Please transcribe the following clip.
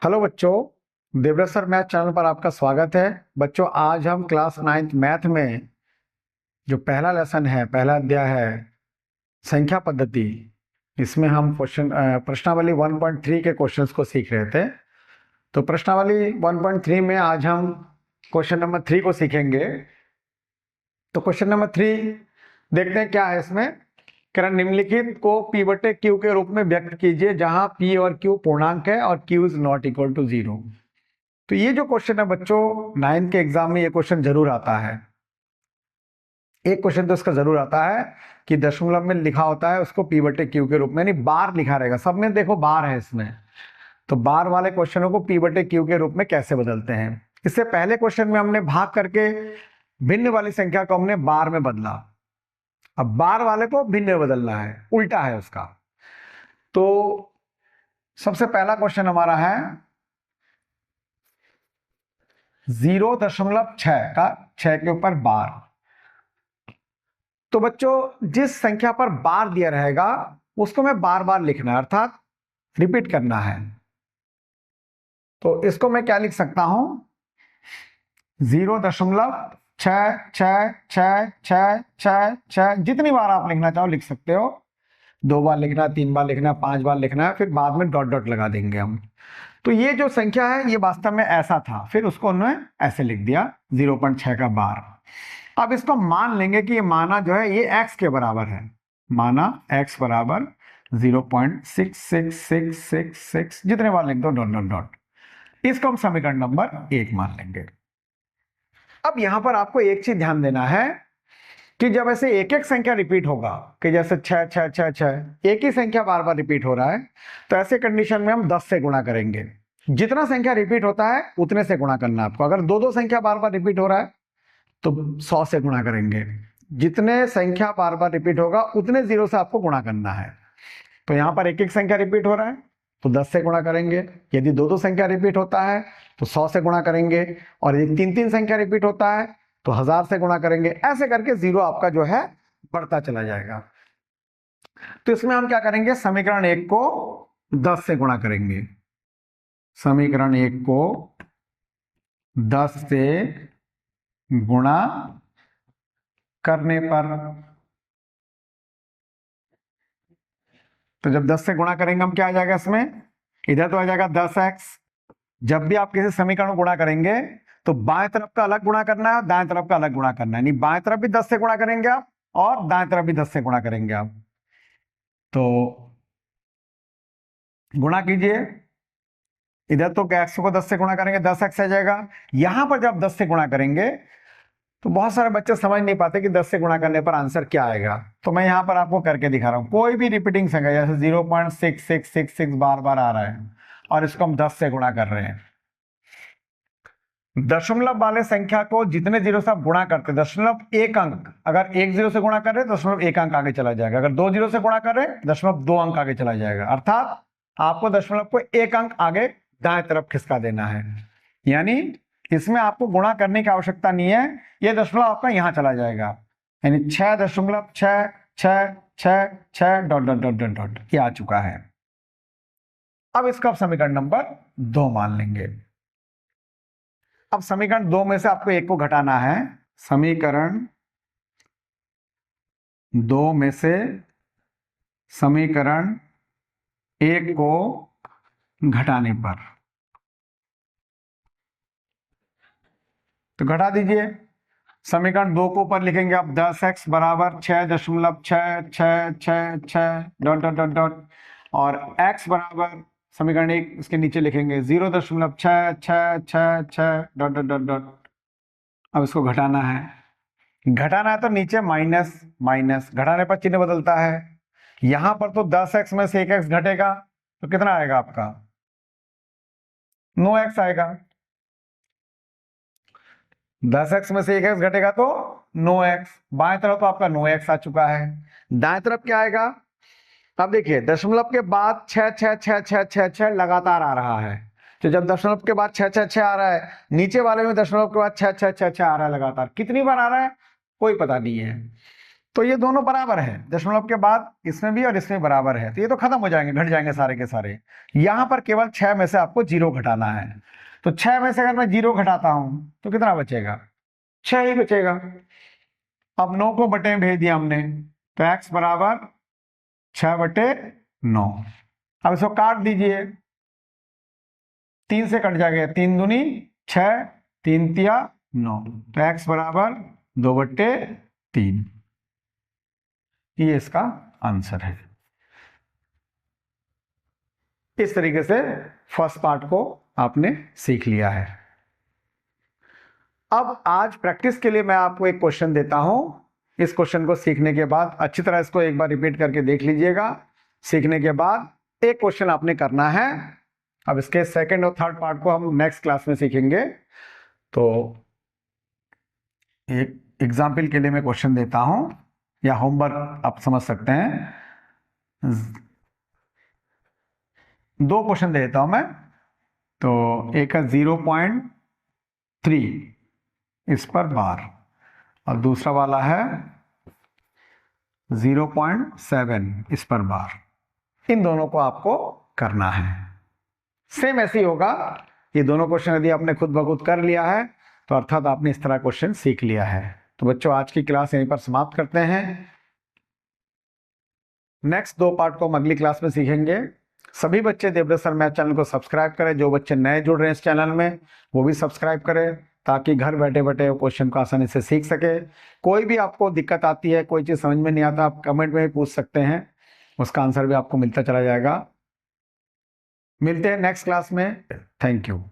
Hello बच्चों, Devvrat sir math channel पर आपका स्वागत है। बच्चों, आज हम क्लास 9th मैथ में जो पहला लेसन है, पहला अध्याय है संख्या पद्धति, इसमें हम प्रश्नावली 1.3 के क्वेश्चंस को सीख रहे थे। तो प्रश्नावली 1.3 में आज हम क्वेश्चन नंबर 3 को सीखेंगे। तो क्वेश्चन नंबर 3 देखते हैं क्या है इसमें। करण निम्नलिखित को P बटे Q के रूप में व्यक्त कीजिए जहां P और Q पूर्णांक है और Q is not equal to 0। तो ये जो क्वेश्चन है बच्चों, 9th के एग्जाम में ये क्वेश्चन जरूर आता है। एक क्वेश्चन तो इसका जरूर आता है कि दशमलव में लिखा होता है उसको P बटे Q के रूप में, यानी बार लिखा रहेगा। सब में देखो बार है इसमें, तो बार वाले क्वेश्चनों को P बटे Q के रूप में कैसे बदलते हैं। इससे पहले क्वेश्चन में हमने भाग करके भिन्न वाली संख्या को हमने बार में बदला, अब बार वाले को भिन्न में बदलना है, उल्टा है उसका। तो सबसे पहला क्वेश्चन हमारा है 0.6 का 6 के ऊपर बार। तो बच्चों, जिस संख्या पर बार दिया रहेगा उसको मैं बार बार लिखना है, अर्थात रिपीट करना है। तो इसको मैं क्या लिख सकता हूं, 0.66666, जितनी बार आप लिखना चाहो लिख सकते हो। 2 बार लिखना, 3 बार लिखना, 5 बार लिखना है, फिर बाद में डॉट डॉट लगा देंगे हम। तो ये जो संख्या है ये वास्तव में ऐसा था, फिर उसको उन्होंने ऐसे लिख दिया 0.6 का बार। अब इसको मान लेंगे कि ये माना जो है ये x के बराबर है, माना x बराबर 0.66666, जितने बार लिख दो डॉट डॉट डॉट। इसको हम समीकरण नंबर 1 मान लेंगे। अब यहां पर आपको एक चीज ध्यान देना है कि जब ऐसे एक एक संख्या रिपीट होगा, कि जैसे 6 एक ही संख्या बार बार रिपीट हो रहा है, तो ऐसे कंडीशन में हम 10 से गुणा करेंगे। जितना संख्या रिपीट होता है उतने से गुणा करना है आपको। अगर दो दो संख्या बार बार रिपीट हो रहा है तो 100 से गुणा करेंगे। जितने संख्या बार बार रिपीट होगा उतने 0 से आपको गुणा करना है। तो यहां पर एक एक संख्या रिपीट हो रहा है तो 10 से गुणा करेंगे। यदि दो दो संख्या रिपीट होता है तो 100 से गुणा करेंगे, और यदि तीन तीन संख्या रिपीट होता है तो 1000 से गुणा करेंगे। ऐसे करके 0 आपका जो है बढ़ता चला जाएगा। तो इसमें हम क्या करेंगे, समीकरण 1 को 10 से गुणा करेंगे। समीकरण 1 को 10 से गुणा करने पर, तो जब 10 से गुणा करेंगे हम, क्या आ जाएगा इसमें, इधर तो आ जाएगा 10x। जब भी आप किसी समीकरण को गुणा करेंगे तो बाएं तरफ का अलग गुणा करना है, दाएं तरफ का अलग गुणा करना है। यानी बाएं तरफ भी 10 से गुणा करेंगे आप और दाएं तरफ भी 10 से गुणा करेंगे आप। तो गुणा कीजिए, इधर तो x को 10 से गुणा करेंगे 10x आ जाएगा। यहां पर जब 10 से गुणा करेंगे तो बहुत सारे बच्चे समझ नहीं पाते कि 10 से गुणा करने पर आंसर क्या आएगा। तो मैं यहां पर आपको करके दिखा रहा हूं। कोई भी रिपीटिंग संख्या जैसे 0.6666 बार बार आ रहा है और इसको हम 10 से गुणा कर रहे हैं। दशमलव वाले संख्या को जितने जीरो से आप गुणा करते हैं, दशमलव एक अंक, अगर 1 0 से गुणा कर रहे हैं दशमलव 1 अंक आगे चला जाएगा। अगर 2 0 से गुणा कर रहे हैं दशमलव 2 अंक आगे चला जाएगा। अर्थात आपको दशमलव को 1 अंक आगे दाएं तरफ खिसका देना है। यानी इसमें आपको गुणा करने की आवश्यकता नहीं है, यह दशमलव आपका यहां चला जाएगा। यानी 6.66666 dot dot dot dot dot ये आ चुका है। अब इसका समीकरण नंबर 2 मान लेंगे। अब समीकरण 2 में से आपको एक को घटाना है। समीकरण 2 में से समीकरण 1 को घटाने पर, तो घटा दीजिए। समीकरण 2 को ऊपर लिखेंगे आप 10x बराबर 6.666 डॉट डॉट डॉट डॉट, और x बराबर समीकरण 1 इसके नीचे लिखेंगे 0.666 डॉट डॉट डॉट डॉट। अब इसको घटाना है, घटाना है तो नीचे माइनस माइनस, घटाने पर चिन्ह बदलता है। यहां पर तो 10x में से 1x घटेगा तो कितना आएगा आपका, 9x आएगा। 10x में से 1x घटेगा तो 9x। बाएं तरफ तो आपका 9x आ चुका है। दाएं तरफ क्या आएगा, अब देखिए दशमलव के बाद 6 लगातार आ रहा है। तो जब दशमलव के बाद 6 आ रहा है, नीचे वाले में दशमलव के बाद 6 आ रहा है लगातार। कितनी बार आ रहा है कोई पता नहीं है। तो ये दोनों बराबर है, दशमलव के बाद इसमें भी और इसमें बराबर है, तो ये तो खत्म हो जाएंगे, घट जाएंगे सारे के सारे। यहां पर केवल 6 में से आपको 0 घटाना है। तो 6 में से अगर मैं 0 घटाता हूं तो कितना बचेगा? 6 ही बचेगा। अब 9 को बटे में भेज दिया हमने, तो x बराबर 6/9। अब इसको काट दीजिए, 3 से कट जाएगा, 3 दूनी 6, 3 तिया 9, तो x बराबर 2/3। ये इसका आंसर है। इस तरीके से फर्स्ट पार्ट को आपने सीख लिया है। अब आज प्रैक्टिस के लिए मैं आपको एक क्वेश्चन देता हूं। इस क्वेश्चन को सीखने के बाद अच्छी तरह इसको एक बार रिपीट करके देख लीजिएगा। सीखने के बाद एक क्वेश्चन आपने करना है। अब इसके सेकंड और थर्ड पार्ट को हम नेक्स्ट क्लास में सीखेंगे। तो एक एग्जाम्पल के लिए मैं क्वेश्चन देता हूं, या होमवर्क आप समझ सकते हैं। 2 क्वेश्चन दे देता हूं मैं। तो एक है 0.3 इस पर बार, और दूसरा वाला है 0.7 इस पर बार। इन दोनों को आपको करना है। सेम ऐसे ही होगा। ये दोनों क्वेश्चन यदि आपने खुद ब खुद कर लिया है तो अर्थात आपने इस तरह क्वेश्चन सीख लिया है। तो बच्चों, आज की क्लास यहीं पर समाप्त करते हैं। नेक्स्ट 2 पार्ट को हम अगली क्लास में सीखेंगे। सभी बच्चे देवव्रत सर मैथ चैनल को सब्सक्राइब करें। जो बच्चे नए जुड़ रहे हैं इस चैनल में वो भी सब्सक्राइब करें, ताकि घर बैठे बैठे क्वेश्चन को आसानी से सीख सके। कोई भी आपको दिक्कत आती है, कोई चीज़ समझ में नहीं आता, आप कमेंट में भी पूछ सकते हैं, उसका आंसर भी आपको मिलता चला जाएगा। मिलते हैं नेक्स्ट क्लास में। Thank you.